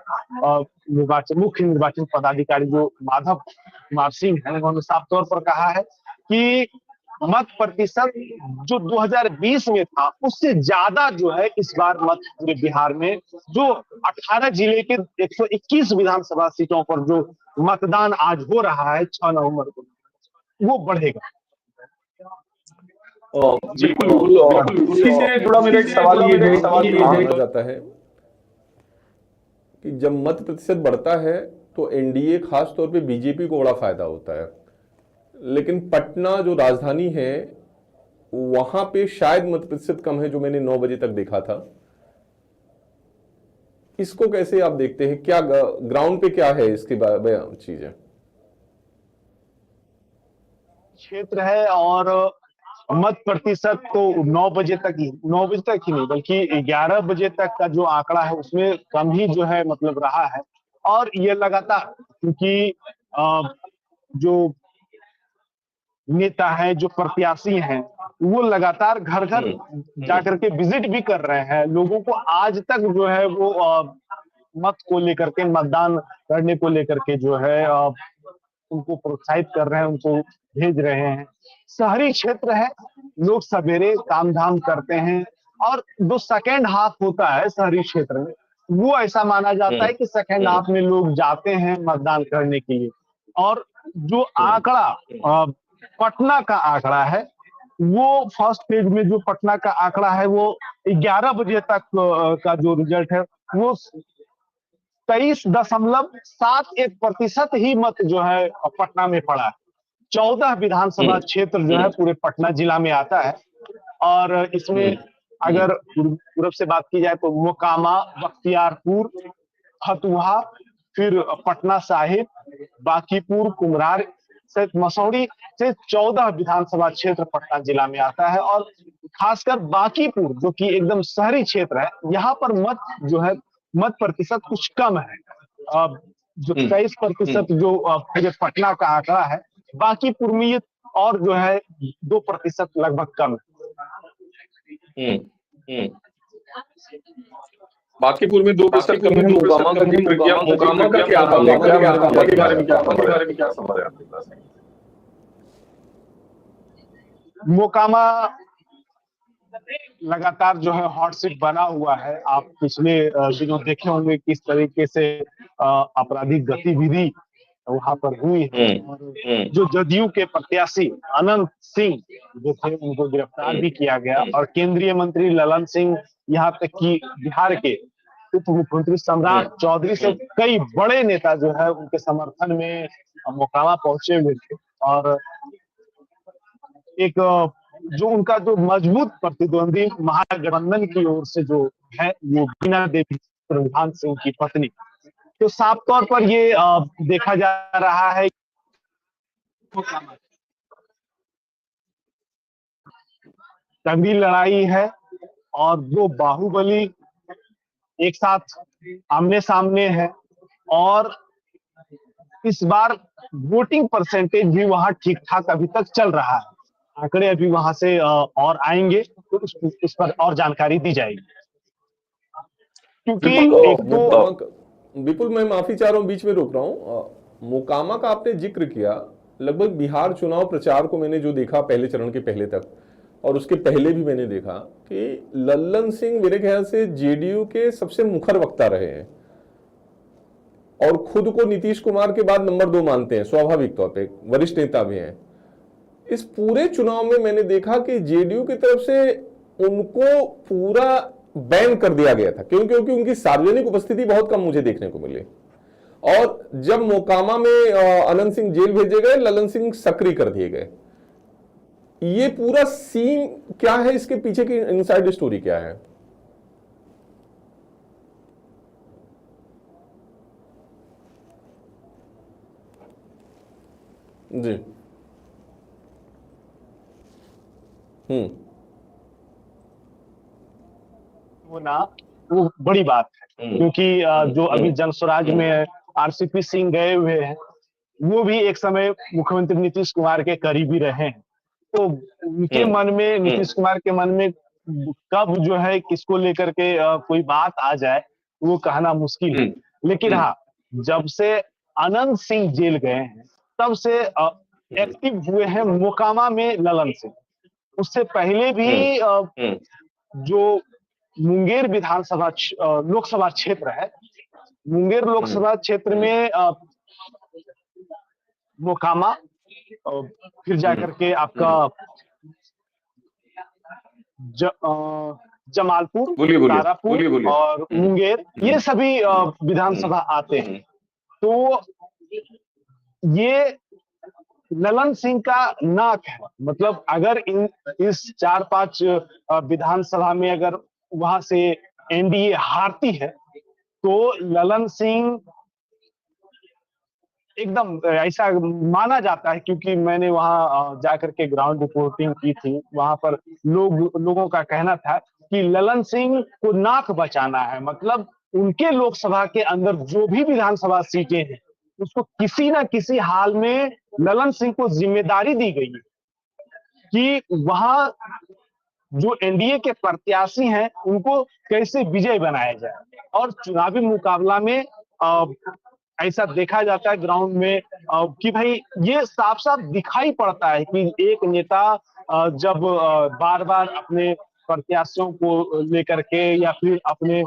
मुख्य निर्वाचन पदाधिकारी जो माधव कुमार सिंह है उन्होंने साफ तौर पर कहा है कि मत प्रतिशत जो 2020 में था उससे ज्यादा जो है इस बार मत पूरे बिहार में जो 18 जिले के 121 विधानसभा सीटों पर जो मतदान आज हो रहा है 6 नवंबर को, वो बढ़ेगा। बिल्कुल इसी से जुड़ा मेरा एक सवाल ये है माना जाता है कि जब मत प्रतिशत बढ़ता है तो एनडीए खास तौर पे बीजेपी को बड़ा फायदा होता है, लेकिन पटना जो राजधानी है वहां पे शायद मत प्रतिशत कम है जो मैंने 9 बजे तक देखा था। इसको कैसे आप देखते हैं, क्या ग्राउंड पे क्या है इसके चीजें? क्षेत्र है और मत प्रतिशत तो 9 बजे तक ही नहीं बल्कि 11 बजे तक का जो आंकड़ा है उसमें कम ही जो है मतलब रहा है और ये लगातार क्योंकि जो नेता है जो प्रत्याशी हैं वो लगातार घर घर जाकर के विजिट भी कर रहे हैं, लोगों को आज तक जो है वो मत को लेकर के मतदान करने को लेकर के जो है उनको प्रोत्साहित कर रहे हैं, उनको भेज रहे हैं। शहरी क्षेत्र है, लोग सवेरे काम धाम करते हैं और जो सेकेंड हाफ होता है शहरी क्षेत्र में वो ऐसा माना जाता है कि सेकेंड हाफ में लोग जाते हैं मतदान करने के लिए। और जो आंकड़ा पटना का आंकड़ा है वो फर्स्ट पेज में जो पटना का आंकड़ा है वो 11 बजे तक का जो रिजल्ट है वो 23.71% ही मत जो है पटना में पड़ा है। 14 विधानसभा क्षेत्र जो है पूरे पटना जिला में आता है और इसमें अगर पूर्व से बात की जाए तो मोकामा, बख्तियारपुर, फतुहा, फिर पटना साहिब, बांकीपुर, कुम्हरार से मसौड़ी से 14 विधानसभा क्षेत्र पटना जिला में आता है और खासकर बांकीपुर जो कि एकदम शहरी क्षेत्र है यहाँ पर मत जो है मत प्रतिशत कुछ कम है। जो 23% जो पटना का आंकड़ा है, बांकीपुर में ये और जो है 2% लगभग कम है। बांकीपुर में 2% कम है, मोकामा का जिक्र किया, मोकामा का क्या हाल है, के बारे में क्या खबर है आपके पास? मोकामा लगातार जो है हॉट सीट बना हुआ है। आप पिछले दिनों देखे होंगे किस तरीके से आपराधिक गतिविधि वहां पर हुई है और जो जदयू के प्रत्याशी अनंत सिंह जो थे उनको गिरफ्तार भी किया गया और केंद्रीय मंत्री ललन सिंह यहाँ तक कि बिहार के उप मुख्यमंत्री सम्राट चौधरी से कई बड़े नेता जो है उनके समर्थन में मोकामा पहुंचे हुए थे। और एक जो उनका जो मजबूत प्रतिद्वंदी महागठबंधन की ओर से जो है वो बीना देवी प्रधान सिंह की पत्नी। तो साफ तौर पर ये देखा जा रहा है तगड़ी लड़ाई है और वो बाहुबली एक साथ आमने सामने है। और इस बार वोटिंग परसेंटेज भी वहां ठीक ठाक अभी तक चल रहा है। आंकड़े अभी वहां से और आएंगे तो इस पर और जानकारी दी जाएगी, क्योंकि एक तो बिल्कुल मैं माफी चाह रहा हूँ, बीच में रोक रहा हूँ। मोकामा का आपने जिक्र किया, लगभग बिहार चुनाव प्रचार को मैंने जो देखा पहले चरण के पहले तक और उसके पहले भी मैंने देखा कि लल्लन सिंह मेरे ख्याल से जेडीयू के सबसे मुखर वक्ता रहे हैं और खुद को नीतीश कुमार के बाद नंबर 2 मानते हैं, स्वाभाविक तौर पे वरिष्ठ नेता भी हैं। इस पूरे चुनाव में मैंने देखा कि जेडीयू की तरफ से उनको पूरा बैन कर दिया गया था, क्योंकि उनकी सार्वजनिक उपस्थिति बहुत कम मुझे देखने को मिली। और जब मोकामा में अनंत सिंह जेल भेजे गए, लल्लन सिंह सक्रिय कर दिए गए। ये पूरा सीन क्या है, इसके पीछे की इनसाइड स्टोरी क्या है? जी होना वो बड़ी बात है, क्योंकि जो अभी जनस्वराज में आरसीपी सिंह गए हुए हैं वो भी एक समय मुख्यमंत्री नीतीश कुमार के करीबी रहे हैं। तो उनके मन में, नीतीश कुमार के मन में कब जो है किसको लेकर के कोई बात आ जाए वो कहना मुश्किल है। लेकिन हाँ, जब से अनंत सिंह जेल गए हैं तब से एक्टिव हुए हैं मोकामा में लल्लन सिंह। उससे पहले भी जो मुंगेर विधानसभा लोकसभा क्षेत्र है, मुंगेर लोकसभा क्षेत्र में मोकामा, फिर जाकर के आपका जमालपुर, तारापुर और मुंगेर, ये सभी विधानसभा आते हैं। तो ये लल्लन सिंह का नाक है। मतलब अगर इस 4-5 विधानसभा में अगर वहां से एनडीए हारती है तो लल्लन सिंह एकदम ऐसा माना जाता है, क्योंकि मैंने वहां जाकर के ग्राउंड रिपोर्टिंग की थी। वहां पर लोगों का कहना था कि लल्लन सिंह को नाक बचाना है। मतलब उनके लोकसभा के अंदर जो भी विधानसभा सीटें हैं उसको किसी ना किसी हाल में लल्लन सिंह को जिम्मेदारी दी गई है कि वहां जो एनडीए के प्रत्याशी हैं उनको कैसे विजय बनाया जाए। और चुनावी मुकाबला में ऐसा देखा जाता है ग्राउंड में कि भाई ये साफ साफ दिखाई पड़ता है कि एक नेता जब बार बार अपने प्रत्याशियों को लेकर के या फिर अपने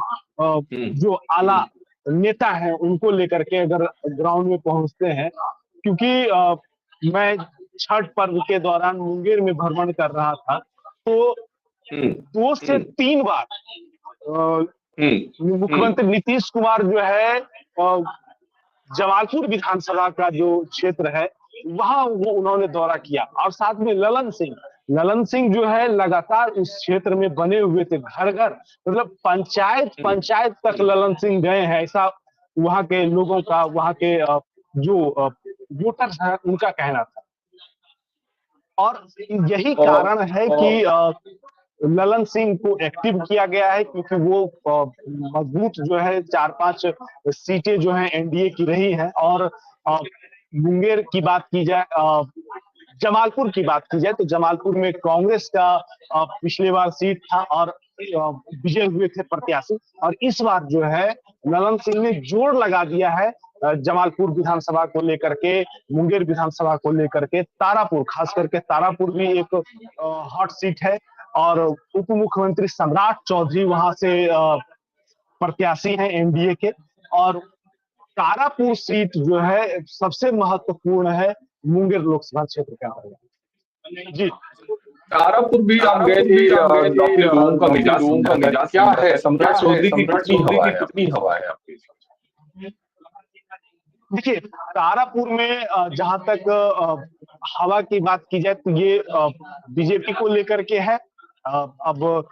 जो आला नेता हैं उनको लेकर के अगर ग्राउंड में पहुंचते हैं, क्योंकि मैं छठ पर्व के दौरान मुंगेर में भ्रमण कर रहा था तो 2 से 3 बार मुख्यमंत्री नीतीश कुमार जो है जमालपुर विधानसभा का जो क्षेत्र है वहां वो उन्होंने दौरा किया। और साथ में लल्लन सिंह जो है लगातार उस क्षेत्र में बने हुए थे, घर घर, मतलब पंचायत तक लल्लन सिंह गए हैं, ऐसा वहां के लोगों का, वहां के जो वोटर्स हैं उनका कहना था। और यही कारण है कि लल्लन सिंह को एक्टिव किया गया है, क्योंकि वो मजबूत जो है 4-5 सीटें जो हैं एनडीए की रही हैं। और मुंगेर की बात की जाए, जमालपुर की बात की जाए तो जमालपुर में कांग्रेस का पिछले बार सीट था और विजय हुए थे प्रत्याशी। और इस बार जो है लल्लन सिंह ने जोर लगा दिया है जमालपुर विधानसभा को लेकर के, मुंगेर विधानसभा को लेकर के। तारापुर, खास करके तारापुर भी एक हॉट सीट है और उप मुख्यमंत्री सम्राट चौधरी वहां से प्रत्याशी हैं एनडीए के। और तारापुर सीट जो है सबसे महत्वपूर्ण है मुंगेर लोकसभा क्षेत्र के अंतर्गत। जी तारापुर भी आप गए थे, अपने लोगों का मिजाज क्या है? सम्राट चौधरी की कितनी हवा है आपके हिसाब से? देखिए, तारापुर में जहां तक हवा की बात की जाए तो ये बीजेपी को लेकर के है। अब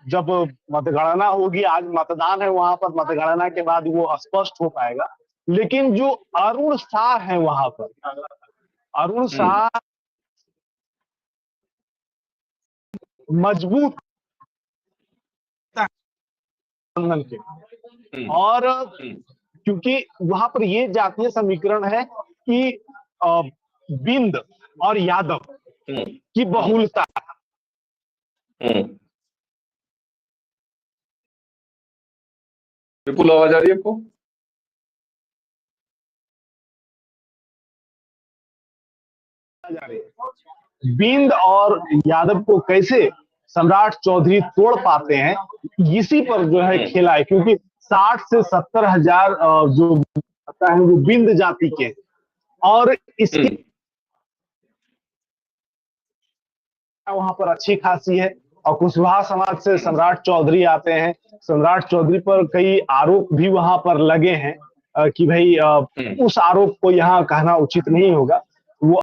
जब मतगणना होगी, आज मतदान है वहां पर, मतगणना के बाद वो स्पष्ट हो पाएगा। लेकिन जो अरुण शाह है वहां पर, अरुण शाह मजबूत गठबंधन के, और क्योंकि वहां पर ये जातीय समीकरण है कि बिंद और यादव की बहुलता। विपुल, आवाज आ रही है आपको? बिंद और यादव को कैसे सम्राट चौधरी तोड़ पाते हैं, इसी पर जो है खेला है। क्योंकि 60 से 70 हजार जो पता है वो बिंद जाति के, और इसकी वहां पर अच्छी खासी है। और कुशवाहा समाज से सम्राट चौधरी आते हैं। सम्राट चौधरी पर कई आरोप भी वहां पर लगे हैं कि भाई उस आरोप को यहाँ कहना उचित नहीं होगा।